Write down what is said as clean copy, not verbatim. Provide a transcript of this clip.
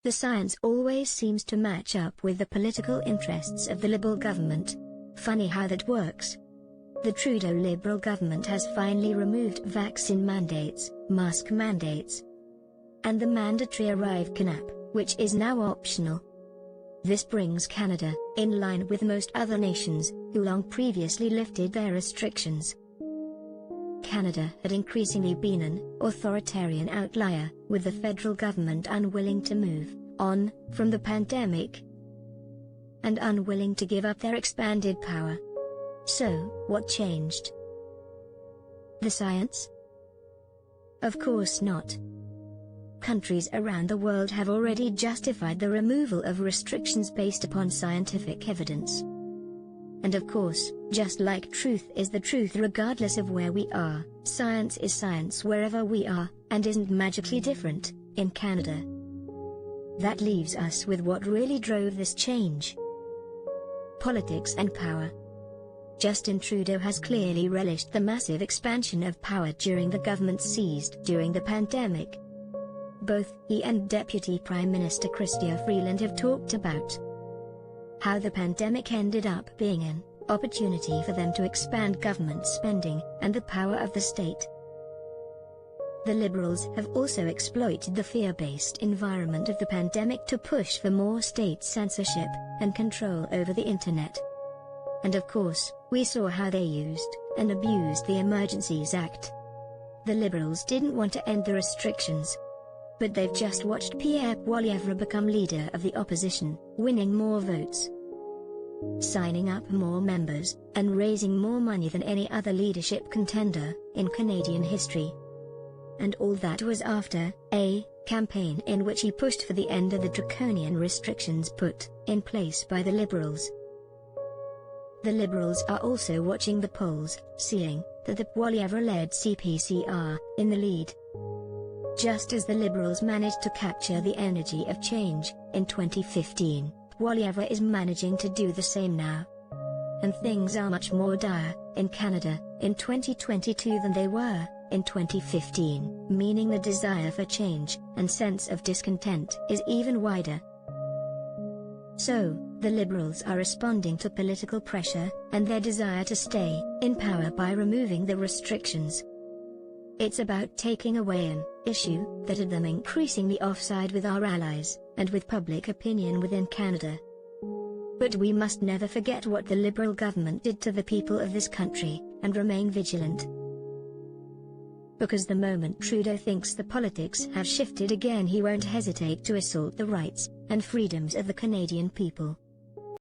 The science always seems to match up with the political interests of the Liberal government. Funny how that works. The Trudeau Liberal government has finally removed vaccine mandates, mask mandates, and the mandatory arrive cap, which is now optional. This brings Canada in line with most other nations, who long previously lifted their restrictions. Canada had increasingly been an authoritarian outlier, with the federal government unwilling to move on from the pandemic and unwilling to give up their expanded power. So, what changed? The science? Of course not. Countries around the world have already justified the removal of restrictions based upon scientific evidence. And of course, just like truth is the truth regardless of where we are, science is science wherever we are, and isn't magically different in Canada. That leaves us with what really drove this change. Politics and power. Justin Trudeau has clearly relished the massive expansion of power during the government seized during the pandemic. Both he and Deputy Prime Minister Chrystia Freeland have talked about how the pandemic ended up being an opportunity for them to expand government spending and the power of the state. The Liberals have also exploited the fear-based environment of the pandemic to push for more state censorship and control over the internet. And of course, we saw how they used and abused the Emergencies Act. The Liberals didn't want to end the restrictions, but they've just watched Pierre Poilievre become leader of the opposition, winning more votes, signing up more members, and raising more money than any other leadership contender in Canadian history. And all that was after a campaign in which he pushed for the end of the draconian restrictions put in place by the Liberals. The Liberals are also watching the polls, seeing that the Poilievre-led CPC are in the lead. Just as the Liberals managed to capture the energy of change in 2015, Poilievre is managing to do the same now. And things are much more dire in Canada in 2022 than they were in 2015, meaning the desire for change and sense of discontent is even wider. So, the Liberals are responding to political pressure and their desire to stay in power by removing the restrictions. It's about taking away an issue that had them increasingly offside with our allies and with public opinion within Canada. But we must never forget what the Liberal government did to the people of this country, and remain vigilant. Because the moment Trudeau thinks the politics have shifted again, he won't hesitate to assault the rights and freedoms of the Canadian people.